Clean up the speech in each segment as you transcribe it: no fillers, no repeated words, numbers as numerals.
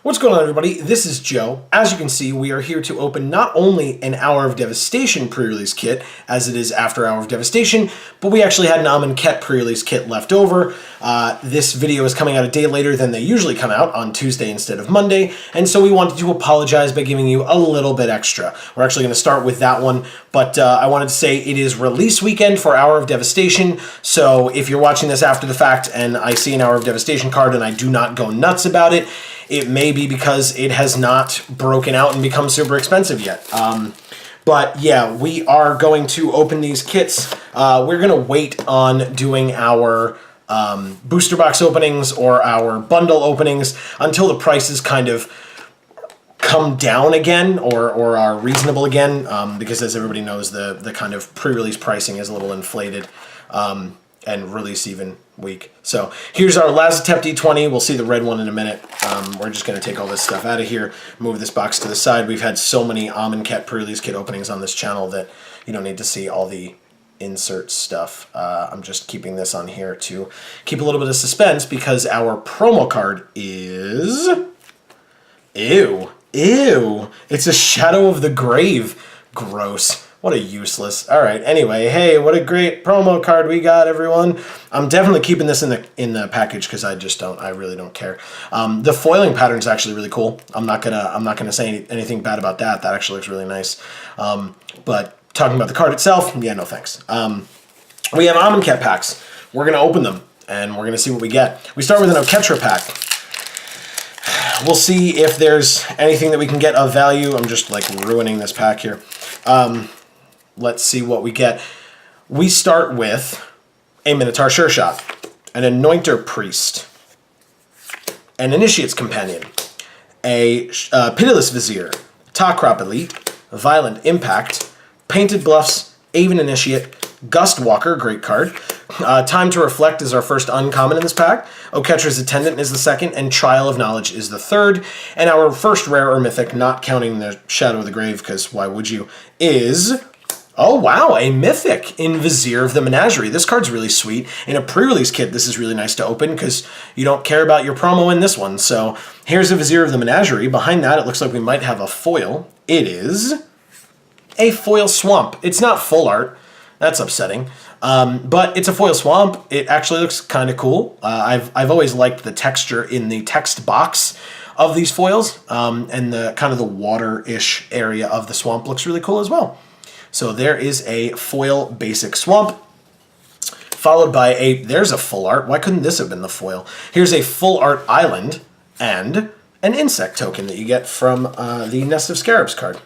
What's going on, everybody? This is Joe. As you can see, we are here to open not only an Hour of Devastation pre-release kit, as it is after Hour of Devastation, but we actually had an Amonkhet pre-release kit left over. This video is coming out a day later than they usually come out, on Tuesday instead of Monday, and so we wanted to apologize by giving you a little bit extra. We're actually going to start with that one, but I wanted to say it is release weekend for Hour of Devastation, so if you're watching this after the fact and I see an Hour of Devastation card and I do not go nuts about it, it may be because it has not broken out and become super expensive yet. But yeah, we are going to open these kits. We're going to wait on doing our booster box openings or our bundle openings until the prices kind of come down again or are reasonable again, because as everybody knows, the kind of pre-release pricing is a little inflated. And release even week. So here's our Lazatep D20. We'll see the red one in a minute. We're just going to take all this stuff out of here, move this box to the side. We've had so many Amonkhet pre-release kit openings on this channel that you don't need to see all the insert stuff. I'm just keeping this on here to keep a little bit of suspense because our promo card is... Ew. It's a Shadow of the Grave. Gross. What a useless. All right. Anyway, hey, what a great promo card we got, everyone. I'm definitely keeping this in the package because I really don't care. The foiling pattern is actually really cool. I'm not gonna say anything bad about that. That actually looks really nice. But talking about the card itself, yeah, no thanks. We have Amonkhet packs. We're gonna open them and we're gonna see what we get. We start with an Oketra pack. We'll see if there's anything that we can get of value. I'm just like ruining this pack here. Let's see what we get. We start with a Minotaur Sure Shot, an Anointer Priest, an Initiate's Companion, a Pitiless Vizier, Takrop Elite, Violent Impact, Painted Bluffs, Aven Initiate, Gust Walker, great card. Time to Reflect is our first uncommon in this pack. Oketra's Attendant is the second, and Trial of Knowledge is the third. And our first rare or mythic, not counting the Shadow of the Grave, because why would you, is... Oh, wow, a mythic in Vizier of the Menagerie. This card's really sweet. In a pre-release kit, this is really nice to open because you don't care about your promo in this one. So here's a Vizier of the Menagerie. Behind that, it looks like we might have a foil. It is a foil swamp. It's not full art. That's upsetting. But it's a foil swamp. It actually looks kind of cool. I've always liked the texture in the text box of these foils. And the kind of the water-ish area of the swamp looks really cool as well. So there is a foil basic swamp, followed by there's a full art. Why couldn't this have been the foil? Here's a full art island and an insect token that you get from the Nest of Scarabs card.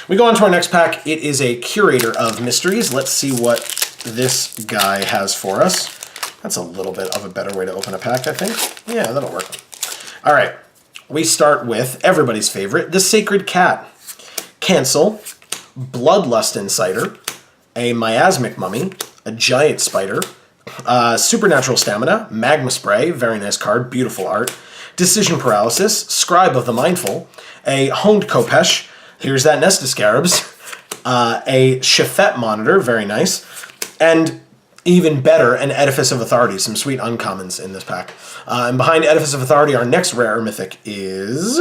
We go on to our next pack. It is a Curator of Mysteries. Let's see what this guy has for us. That's a little bit of a better way to open a pack, I think. Yeah, that'll work. All right. We start with everybody's favorite, the Sacred Cat. Cancel. Bloodlust Insider, a Miasmic Mummy, a Giant Spider, Supernatural Stamina, Magma Spray, very nice card, beautiful art, Decision Paralysis, Scribe of the Mindful, a Honed Kopesh, here's that Nest of Scarabs, a Shafet Monitor, very nice, and even better, an Edifice of Authority, some sweet uncommons in this pack. And behind Edifice of Authority, our next rare mythic is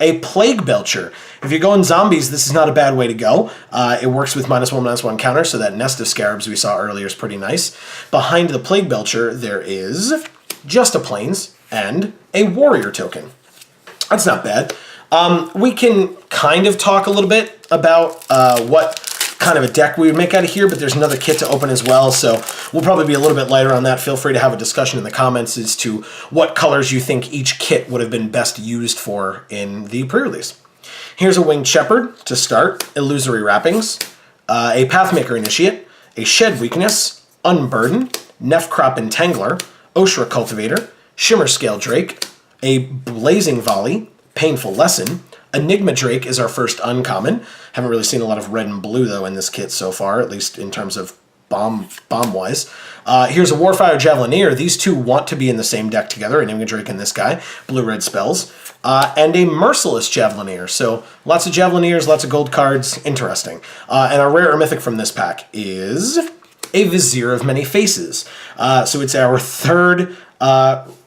a Plague Belcher. If you're going zombies, this is not a bad way to go. It works with -1/-1 counter, so that Nest of Scarabs we saw earlier is pretty nice. Behind the Plague Belcher, there is just a Plains and a Warrior token. That's not bad. We can kind of talk a little bit about what kind of a deck we would make out of here, but there's another kit to open as well, so we'll probably be a little bit lighter on that. Feel free to have a discussion in the comments as to what colors you think each kit would have been best used for in the pre-release. Here's a Winged Shepherd to start, Illusory Wrappings, a Pathmaker Initiate, a Shed Weakness, Unburden, Nefcrop Entangler, Oshra Cultivator, Shimmer Scale Drake, a Blazing Volley, Painful Lesson. Enigma Drake is our first uncommon. Haven't really seen a lot of red and blue, though, in this kit so far, at least in terms of bomb-wise. Here's a Warfire Javelineer. These two want to be in the same deck together, Enigma Drake and this guy, blue-red spells. And a Merciless Javelineer. So lots of Javelineers, lots of gold cards, interesting. And our rare or mythic from this pack is a Vizier of Many Faces. So it's our third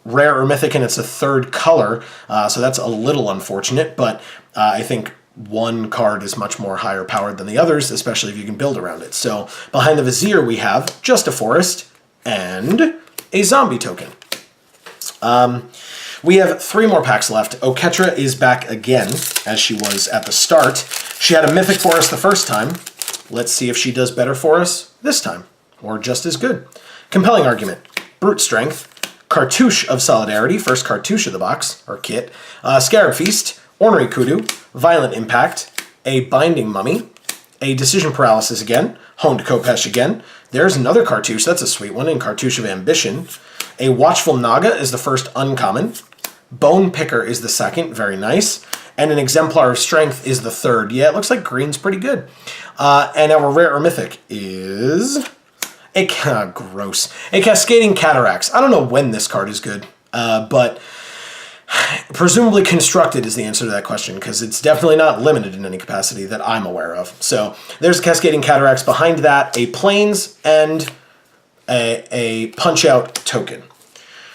rare or mythic, and it's a third color, so that's a little unfortunate, but I think one card is much more higher powered than the others, especially if you can build around it. So behind the Vizier, we have just a forest and a zombie token. We have 3 more packs left. Oketra is back again, as she was at the start. She had a mythic for us the first time. Let's see if she does better for us this time, or just as good. Compelling Argument, Brute Strength, Cartouche of Solidarity, first cartouche of the box, or kit, Scarab Feast, Ornery Kudu, Violent Impact, a Binding Mummy, a Decision Paralysis again, Honed Kopesh again. There's another cartouche, that's a sweet one, and Cartouche of Ambition. A Watchful Naga is the first uncommon. Bone Picker is the second, very nice. And an Exemplar of Strength is the third. Yeah, it looks like green's pretty good. And our rare or mythic is a Cascading Cataracts. I don't know when this card is good, but presumably constructed is the answer to that question, because it's definitely not limited in any capacity that I'm aware of. So there's Cascading Cataracts. Behind that, a Plains and a Punch-Out token.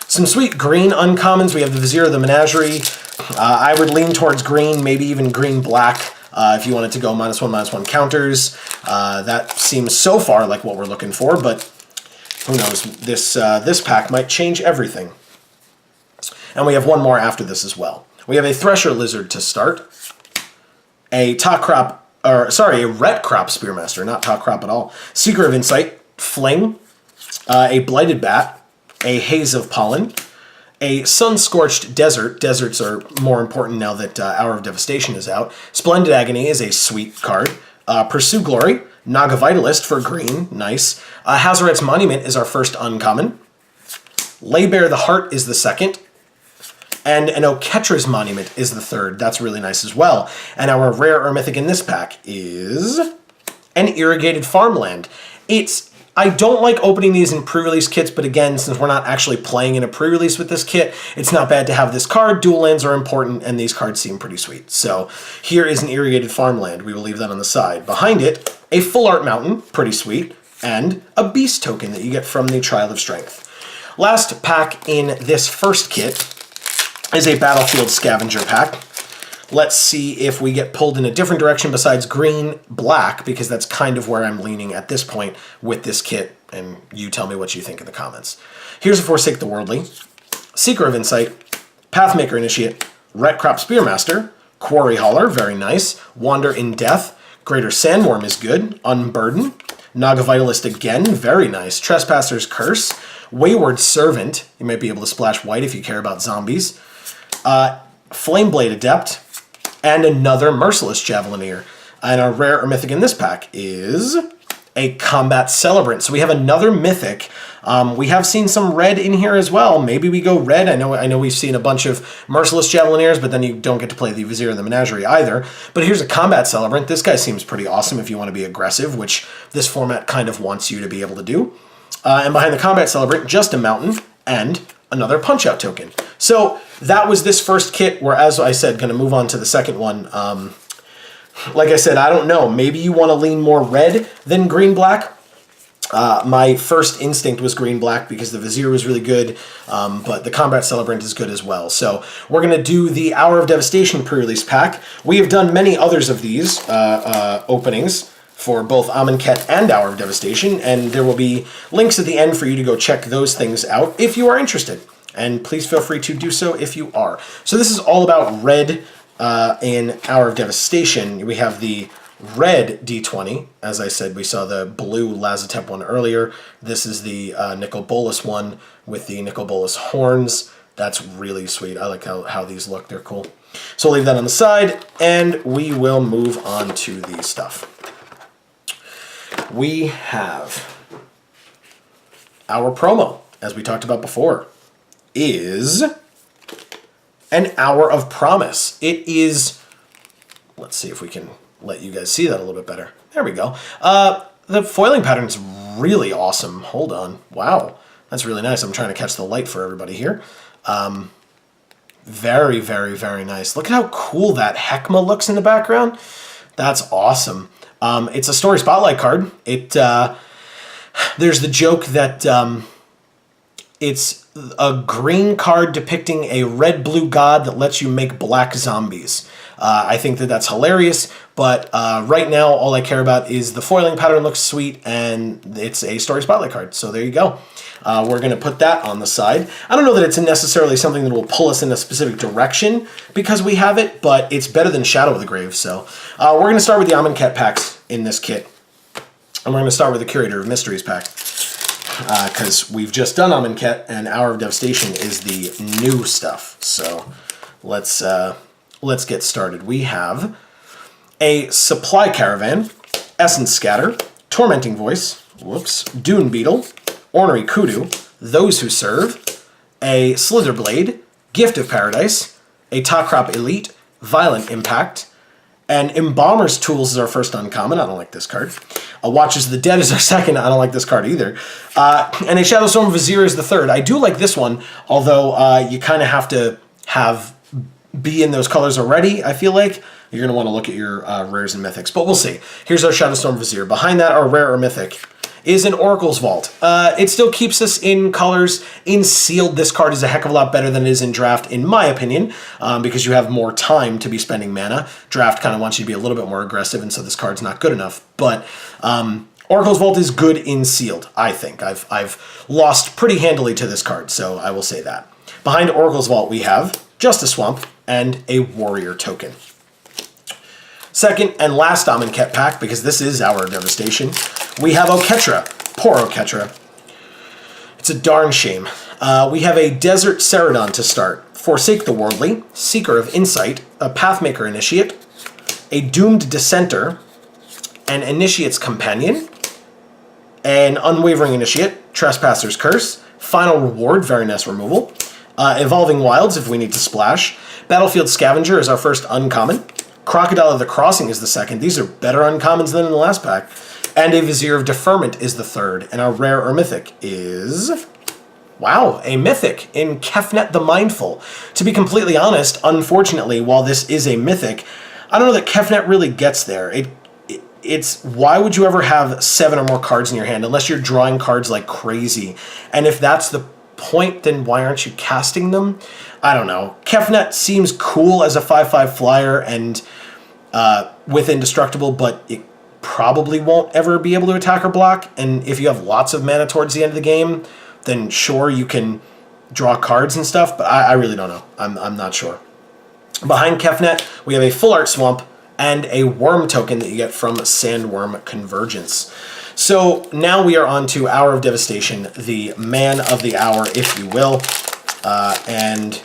Some sweet green uncommons. We have the Vizier of the Menagerie. I would lean towards green, maybe even green-black, if you wanted to go -1/-1 counters. That seems so far like what we're looking for, but who knows? This pack might change everything. And we have one more after this as well. We have a Thresher Lizard to start. A Ret Crop Spearmaster, not Top Crop at all. Seeker of Insight, Fling, a Blighted Bat, a Haze of Pollen, a Sun-Scorched Desert. Deserts are more important now that Hour of Devastation is out. Splendid Agony is a sweet card. Pursue Glory, Naga Vitalist for green, nice. Hazoret's Monument is our first uncommon. Lay Bare the Heart is the second. And an Oketra's Monument is the third. That's really nice as well. And our rare or mythic in this pack is an Irrigated Farmland. I don't like opening these in pre-release kits, but again, since we're not actually playing in a pre-release with this kit, it's not bad to have this card. Dual lands are important, and these cards seem pretty sweet. So here is an Irrigated Farmland. We will leave that on the side. Behind it, a Full Art Mountain, pretty sweet, and a Beast token that you get from the Trial of Strength. Last pack in this first kit is a Battlefield Scavenger pack. Let's see if we get pulled in a different direction besides green-black, because that's kind of where I'm leaning at this point with this kit, and you tell me what you think in the comments. Here's a Forsake the Worldly, Seeker of Insight, Pathmaker Initiate, Ret Crop Spearmaster, Quarry Hauler, very nice, Wander in Death, Greater Sandworm is good, Unburden, Naga Vitalist again, very nice, Trespasser's Curse, Wayward Servant, you might be able to splash white if you care about zombies, Flameblade Adept, and another Merciless Javelineer. And our rare or mythic in this pack is a Combat Celebrant. So we have another mythic. We have seen some red in here as well. Maybe we go red. I know we've seen a bunch of Merciless Javelineers, but then you don't get to play the Vizier and the Menagerie either. But here's a Combat Celebrant. This guy seems pretty awesome if you want to be aggressive, which this format kind of wants you to be able to do. And behind the Combat Celebrant, just a Mountain and another Punch-Out token. So that was this first kit. We're, as I said, going to move on to the second one. Like I said, I don't know. Maybe you want to lean more red than green-black. My first instinct was green-black because the Vizier was really good, but the Combat Celebrant is good as well. So we're going to do the Hour of Devastation pre-release pack. We have done many others of these openings for both Amonkhet and Hour of Devastation, and there will be links at the end for you to go check those things out if you are interested. And please feel free to do so if you are. So this is all about red in Hour of Devastation. We have the red D20. As I said, we saw the blue Lazotep one earlier. This is the Nicol Bolas one with the Nicol Bolas horns. That's really sweet. I like how these look. They're cool. So I'll leave that on the side, and we will move on to the stuff. We have our promo, as we talked about before, is an Hour of Promise. It is, let's see if we can let you guys see that a little bit better. There we go. The foiling pattern's really awesome. Hold on. Wow. That's really nice. I'm trying to catch the light for everybody here. Very, very, very nice. Look at how cool that Heckma looks in the background. That's awesome. It's a story spotlight card. There's the joke that It's a green card depicting a red-blue god that lets you make black zombies. I think that that's hilarious, but right now all I care about is the foiling pattern looks sweet, and it's a story spotlight card, so there you go. We're going to put that on the side. I don't know that it's necessarily something that will pull us in a specific direction because we have it, but it's better than Shadow of the Grave. So we're going to start with the Amonkhet packs in this kit. And we're going to start with the Curator of Mysteries pack because we've just done Amonkhet, and Hour of Devastation is the new stuff. So let's get started. We have a Supply Caravan, Essence Scatter, Tormenting Voice, Dune Beetle, Ornery Kudu, Those Who Serve, a Slitherblade, Gift of Paradise, a Takrop Elite, Violent Impact, and Embalmer's Tools is our first uncommon. I don't like this card. Watches of the Dead is our second. I don't like this card either. And a Shadowstorm Vizier is the third. I do like this one, although you kind of have to be in those colors already, I feel like. You're going to want to look at your rares and mythics, but we'll see. Here's our Shadowstorm Vizier. Behind that, our rare or mythic is an Oracle's Vault. It still keeps us in colors. In sealed, this card is a heck of a lot better than it is in draft, in my opinion, because you have more time to be spending mana. Draft kind of wants you to be a little bit more aggressive, and so this card's not good enough. But Oracle's Vault is good in sealed, I think. I've lost pretty handily to this card, so I will say that. Behind Oracle's Vault, we have Justice Swamp and a Warrior Token. Second and last Amonkhet pack, because this is Hour of Devastation, we have Oketra. Poor Oketra. It's a darn shame. We have a Desert Ceradon to start. Forsake the Worldly, Seeker of Insight, a Pathmaker Initiate, a Doomed Dissenter, an Initiate's Companion, an Unwavering Initiate, Trespasser's Curse, Final Reward, Variness Removal, Evolving Wilds if we need to splash, Battlefield Scavenger is our first uncommon, Crocodile of the Crossing is the second. These are better uncommons than in the last pack. And a Vizier of Deferment is the third. And our rare or mythic is... wow, a mythic in Kefnet the Mindful. To be completely honest, unfortunately, while this is a mythic, I don't know that Kefnet really gets there. It's why would you ever have 7 or more cards in your hand unless you're drawing cards like crazy? And if that's the point, then why aren't you casting them? I don't know. Kefnet seems cool as a 5/5 flyer and with Indestructible, but it probably won't ever be able to attack or block. And if you have lots of mana towards the end of the game, then sure, you can draw cards and stuff, but I really don't know. I'm not sure. Behind Kefnet, we have a Full Art Swamp and a Worm token that you get from Sandworm Convergence. So now we are on to Hour of Devastation, the man of the hour, if you will. And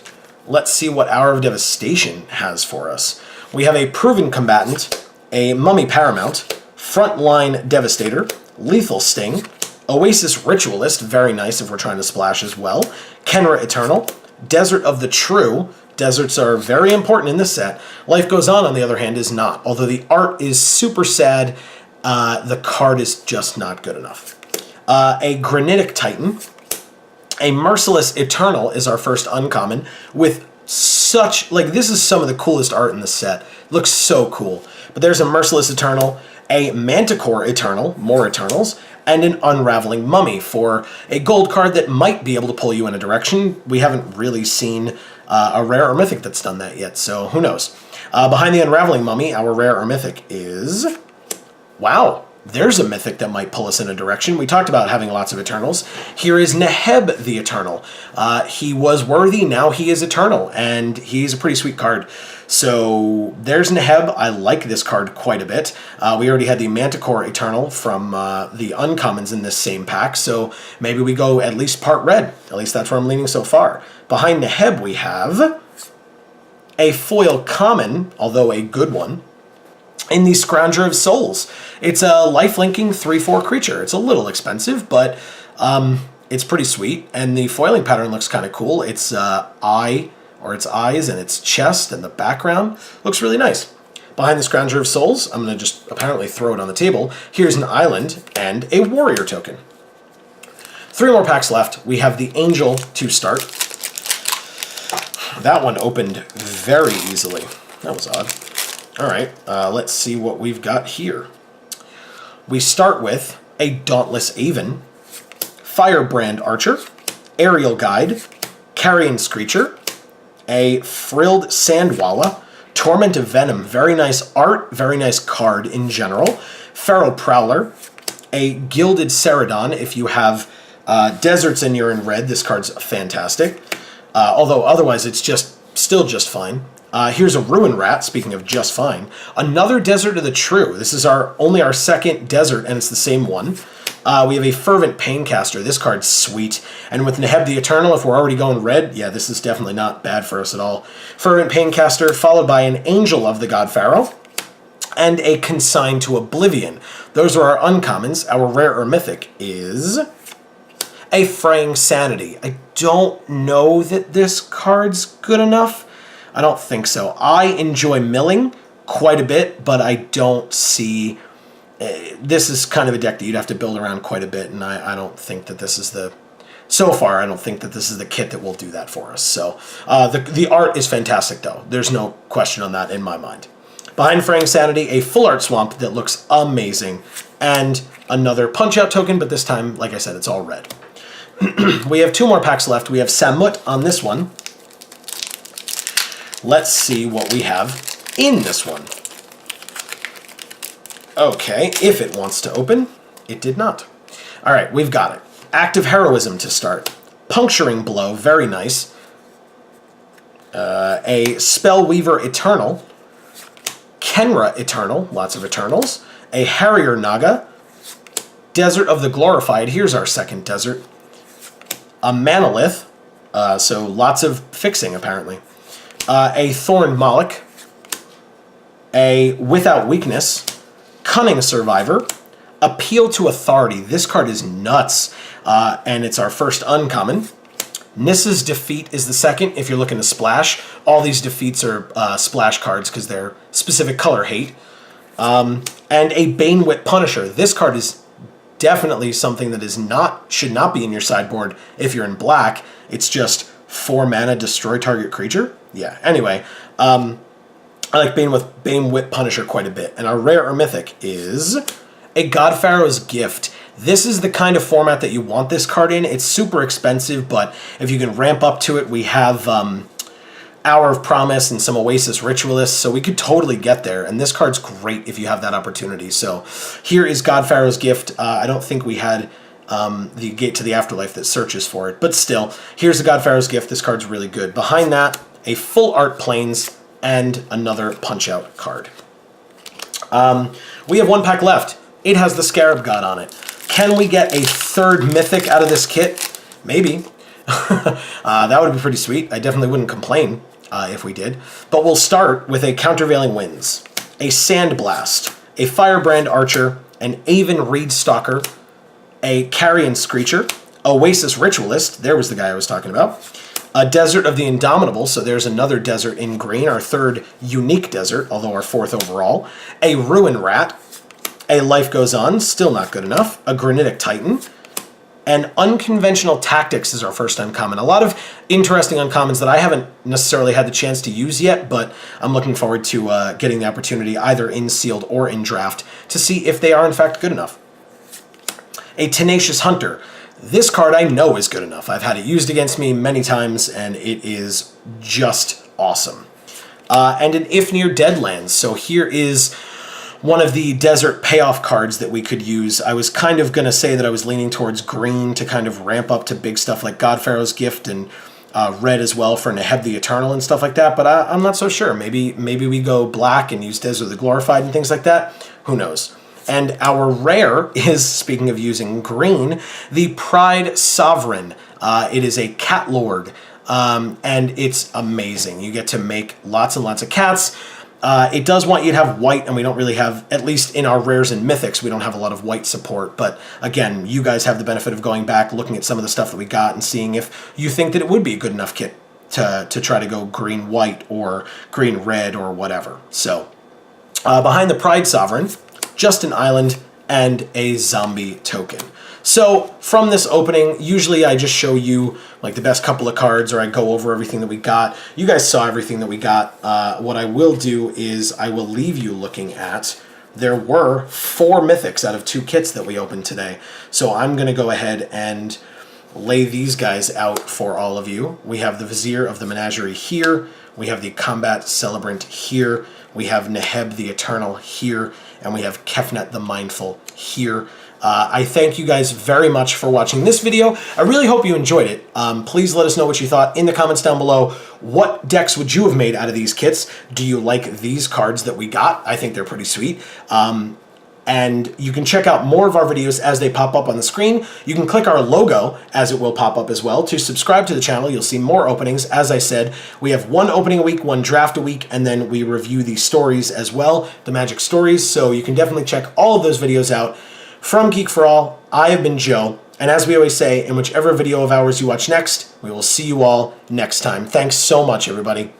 let's see what Hour of Devastation has for us. We have a Proven Combatant, a Mummy Paramount, Frontline Devastator, Lethal Sting, Oasis Ritualist, very nice if we're trying to splash as well, Kenra Eternal, Desert of the True. Deserts are very important in this set. Life Goes On the other hand, is not. Although the art is super sad, the card is just not good enough. A Granitic Titan, a Merciless Eternal is our first uncommon, with such, like, this is some of the coolest art in the set. Looks so cool. But there's a Merciless Eternal, a Manticore Eternal, more Eternals, and an Unraveling Mummy for a gold card that might be able to pull you in a direction. We haven't really seen a rare or mythic that's done that yet, so who knows. Behind the Unraveling Mummy, our rare or mythic is... wow, there's a mythic that might pull us in a direction. We talked about having lots of Eternals. Here is Neheb the Eternal. He was worthy, now he is Eternal, and he's a pretty sweet card. So there's Neheb. I like this card quite a bit. We already had the Manticore Eternal from the uncommons in this same pack, so maybe we go at least part red. At least that's where I'm leaning so far. Behind Neheb we have a foil common, although a good one, in the Scrounger of Souls. It's a lifelinking 3/4 creature. It's a little expensive, but it's pretty sweet, and the foiling pattern looks kind of cool. It's its eyes and its chest and the background. Looks really nice. Behind the Scrounger of Souls, I'm going to just apparently throw it on the table. Here's an island and a warrior token. 3 more packs left. We have the Angel to start. That one opened very easily. That was odd. All right, let's see what we've got here. We start with a Dauntless Aven, Firebrand Archer, Aerial Guide, Carrion Screecher, a Frilled Sandwalla, Torment of Venom, very nice art, very nice card in general, Feral Prowler, a Gilded Celadon. If you have deserts and you're in red, this card's fantastic. Although otherwise it's still just fine. Here's a Ruin Rat, speaking of just fine. Another Desert of the True. This is only our second desert, and it's the same one. We have a Fervent Paincaster. This card's sweet. And with Neheb the Eternal, if we're already going red, yeah, this is definitely not bad for us at all. Fervent Paincaster, followed by an Angel of the God Pharaoh, and a Consign to Oblivion. Those are our uncommons. Our rare or mythic is a Fraying Sanity. I don't know that this card's good enough. I don't think so. I enjoy milling quite a bit, but I don't see... this is kind of a deck that you'd have to build around quite a bit, and I don't think that this is the... So far, I don't think that this is the kit that will do that for us. So the art is fantastic, though. There's no question on that in my mind. Behind Fraying Sanity, a Full Art Swamp that looks amazing, and another Punch-Out token, but this time, like I said, it's all red. We have 2 more packs left. We have Samut on this one. Let's see what we have in this one. Okay, if it wants to open, it did not. All right, we've got it. Act of Heroism to start. Puncturing Blow, very nice. A Spellweaver Eternal. Kenra Eternal, lots of Eternals. A Harrier Naga. Desert of the Glorified, here's our second desert. A Manolith, so lots of fixing apparently. A Thorn Moloch. A Without Weakness. Cunning Survivor, Appeal to Authority. This card is nuts, and it's our first uncommon. Nissa's Defeat is the second if you're looking to splash. All these defeats are splash cards because they're specific color hate. And a Banewit Punisher. This card is definitely something that should not be in your sideboard if you're in black. It's just 4 mana, destroy target creature. Yeah, anyway. I like Banewit Punisher quite a bit. And our rare or mythic is a God Pharaoh's Gift. This is the kind of format that you want this card in. It's super expensive, but if you can ramp up to it, we have Hour of Promise and some Oasis Ritualists, so we could totally get there. And this card's great if you have that opportunity. So here is God Pharaoh's Gift. I don't think we had the Gate to the Afterlife that searches for it, but still, here's the God Pharaoh's Gift. This card's really good. Behind that, a Full Art Plains and another Punch-Out card. We have 1 pack left. It has the Scarab God on it. Can we get a third mythic out of this kit? Maybe. That would be pretty sweet. I definitely wouldn't complain if we did. But we'll start with a Countervailing Winds, a Sandblast, a Firebrand Archer, an Aven Reed Stalker, a Carrion Screecher, Oasis Ritualist, there was the guy I was talking about, a Desert of the Indomitable, so there's another desert in green, our third unique desert, although our 4th overall, a Ruin Rat, a Life Goes On, still not good enough, a Granitic Titan, and Unconventional Tactics is our first uncommon. A lot of interesting uncommons that I haven't necessarily had the chance to use yet, but I'm looking forward to getting the opportunity either in sealed or in draft to see if they are in fact good enough. A Tenacious Hunter. This card I know is good enough. I've had it used against me many times, and it is just awesome. And an Ifnir Deadlands. So here is one of the desert payoff cards that we could use. I was kind of going to say that I was leaning towards green to kind of ramp up to big stuff like God Pharaoh's Gift and red as well for Neheb the Eternal and stuff like that, but I'm not so sure. Maybe we go black and use Desert of the Glorified and things like that. Who knows? And our rare is, speaking of using green, the Pride Sovereign. It is a cat lord, and it's amazing. You get to make lots and lots of cats. It does want you to have white, and we don't really have, at least in our rares and mythics, we don't have a lot of white support. But again, you guys have the benefit of going back, looking at some of the stuff that we got, and seeing if you think that it would be a good enough kit to try to go green-white or green-red or whatever. So, behind the Pride Sovereign, just an island and a zombie token. So from this opening, usually I just show you like the best couple of cards, or I go over everything that we got. You guys saw everything that we got. What I will do is I will leave you looking at, there were 4 mythics out of 2 kits that we opened today. So I'm going to go ahead and lay these guys out for all of you. We have the Vizier of the Menagerie here. We have the Combat Celebrant here. We have Neheb the Eternal here. And we have Kefnet the Mindful here. I thank you guys very much for watching this video. I really hope you enjoyed it. Please let us know what you thought in the comments down below. What decks would you have made out of these kits? Do you like these cards that we got? I think they're pretty sweet. And you can check out more of our videos as they pop up on the screen. You can click our logo as it will pop up as well to subscribe to the channel. You'll see more openings. As I said, we have one opening a week, one draft a week, and then we review the stories as well, the Magic stories. So you can definitely check all of those videos out. From Geek for All, I have been Joe. And as we always say, in whichever video of ours you watch next, we will see you all next time. Thanks so much, everybody.